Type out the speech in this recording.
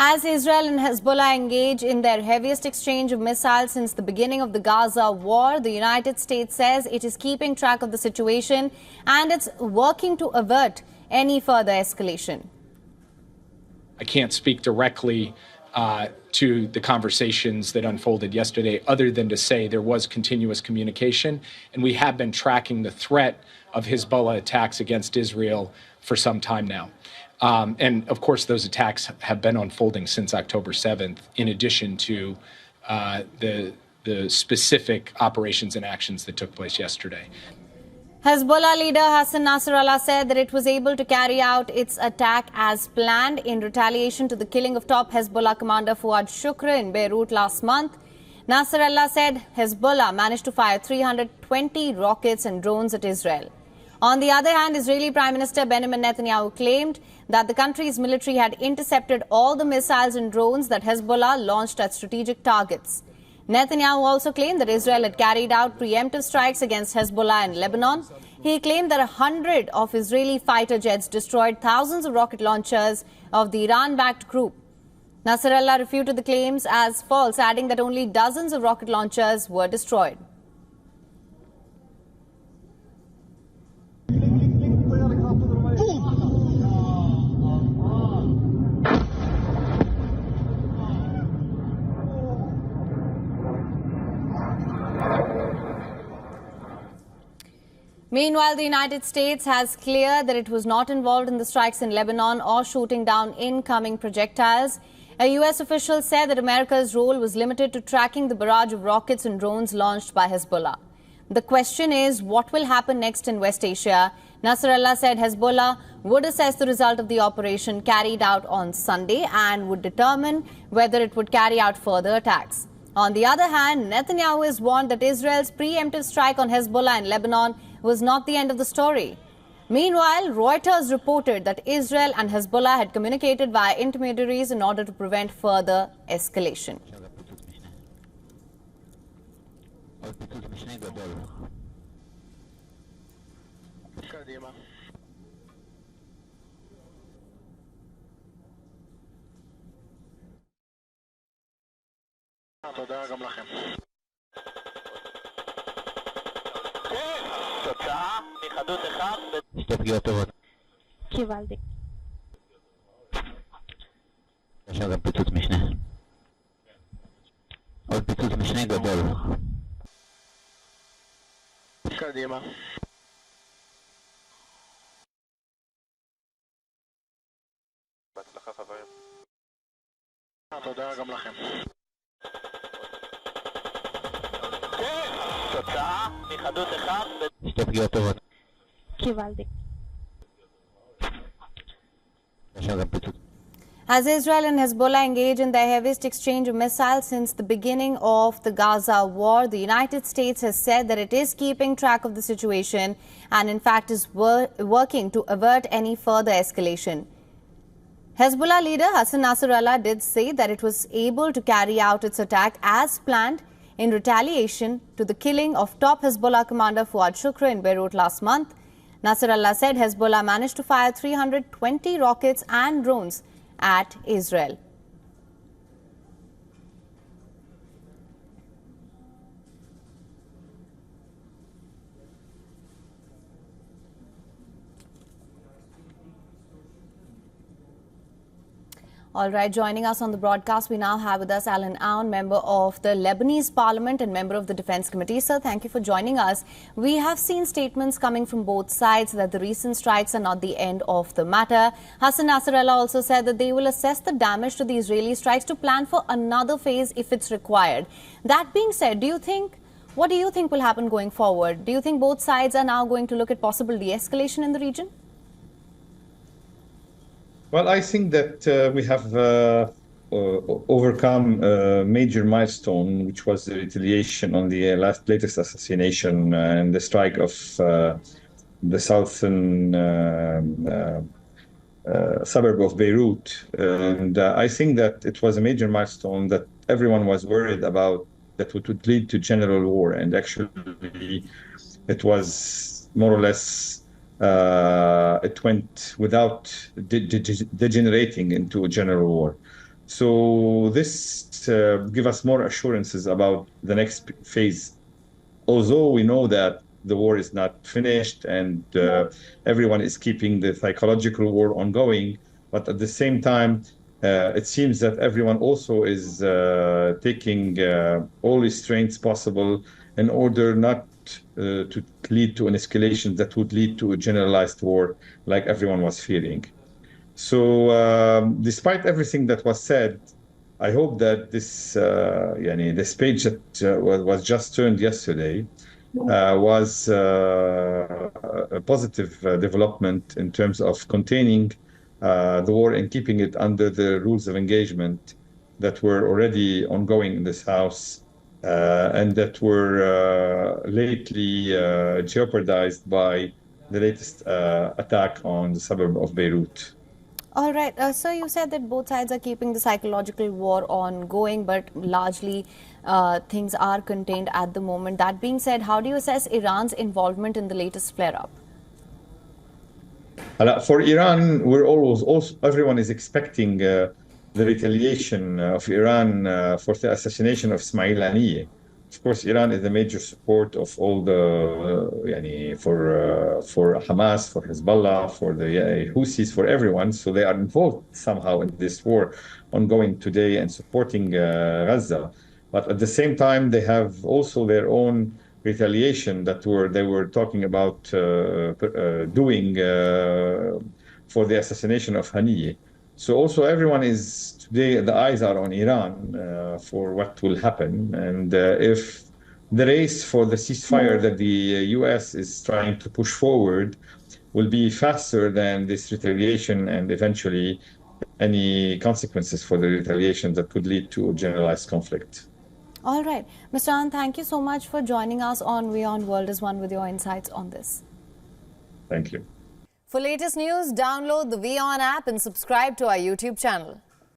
As Israel and Hezbollah engage in their heaviest exchange of missiles since the beginning of the Gaza war, the United States says it is keeping track of the situation and it's working to avert any further escalation. I can't speak directly to the conversations that unfolded yesterday, other than to say there was continuous communication, and we have been tracking the threat of Hezbollah attacks against Israel for some time now. And of course, those attacks have been unfolding since October 7th, in addition to the specific operations and actions that took place yesterday. Hezbollah leader Hassan Nasrallah said that it was able to carry out its attack as planned in retaliation to the killing of top Hezbollah commander Fuad Shukr in Beirut last month. Nasrallah said Hezbollah managed to fire 320 rockets and drones at Israel. On the other hand, Israeli Prime Minister Benjamin Netanyahu claimed that the country's military had intercepted all the missiles and drones that Hezbollah launched at strategic targets. Netanyahu also claimed that Israel had carried out preemptive strikes against Hezbollah in Lebanon. He claimed that 100 of Israeli fighter jets destroyed thousands of rocket launchers of the Iran-backed group. Nasrallah refuted the claims as false, adding that only dozens of rocket launchers were destroyed. Meanwhile, the United States has cleared that it was not involved in the strikes in Lebanon or shooting down incoming projectiles. A U.S. official said that America's role was limited to tracking the barrage of rockets and drones launched by Hezbollah. The question is, what will happen next in West Asia? Nasrallah said Hezbollah would assess the result of the operation carried out on Sunday and would determine whether it would carry out further attacks. On the other hand, Netanyahu has warned that Israel's preemptive strike on Hezbollah in Lebanon was not the end of the story. Meanwhile, Reuters reported that Israel and Hezbollah had communicated via intermediaries in order to prevent further escalation. שתי פגיעות טובות. קיבלתי. יש גם פיצוץ משנה. עוד פיצוץ משנה גדול. קדימה. בהצלחה חברים. תודה גם לכם. תוצאה מחדות אחד. שתי פגיעות טובות. קיבלתי. As Israel and Hezbollah engage in their heaviest exchange of missiles since the beginning of the Gaza war, the United States has said that it is keeping track of the situation and in fact is working to avert any further escalation. Hezbollah leader Hassan Nasrallah did say that it was able to carry out its attack as planned in retaliation to the killing of top Hezbollah commander Fuad Shukr in Beirut last month. Nasrallah said Hezbollah managed to fire 320 rockets and drones at Israel. All right, joining us on the broadcast, we now have with us Alan Aoun, member of the Lebanese Parliament and member of the Defense Committee. Sir, thank you for joining us. We have seen statements coming from both sides that the recent strikes are not the end of the matter. Hassan Nasrallah also said that they will assess the damage to the Israeli strikes to plan for another phase if it's required. That being said, what do you think will happen going forward? Do you think both sides are now going to look at possible de-escalation in the region? Well, I think that we have overcome a major milestone, which was the retaliation on the latest assassination and the strike of the southern suburb of Beirut. And I think that it was a major milestone that everyone was worried about, that it would lead to general war. And actually, it was more or less it went without degenerating into a general war. So this give us more assurances about the next phase. Although we know that the war is not finished and everyone is keeping the psychological war ongoing, but at the same time, it seems that everyone also is taking all restraints possible in order not to lead to an escalation that would lead to a generalized war like everyone was fearing. So despite everything that was said, I hope that this page that was just turned yesterday was a positive development in terms of containing the war and keeping it under the rules of engagement that were already ongoing in this House and that were lately jeopardized by the latest attack on the suburb of Beirut. All right. So you said that both sides are keeping the psychological war ongoing, but largely things are contained at the moment. That being said, how do you assess Iran's involvement in the latest flare-up? For Iran, everyone is expecting the retaliation of Iran for the assassination of Ismail Haniyeh. Of course, Iran is a major support of all the for Hamas, for Hezbollah, for the Houthis, for everyone. So they are involved somehow in this war ongoing today and supporting Gaza. But at the same time, they have also their own retaliation that they were talking about doing for the assassination of Haniyeh. So also everyone is today, the eyes are on Iran for what will happen. And if the race for the ceasefire that the US is trying to push forward will be faster than this retaliation and eventually any consequences for the retaliation that could lead to generalized conflict. All right. Mr. Anand, thank you so much for joining us on WION World as One with your insights on this. Thank you. For latest news, download the WION app and subscribe to our YouTube channel.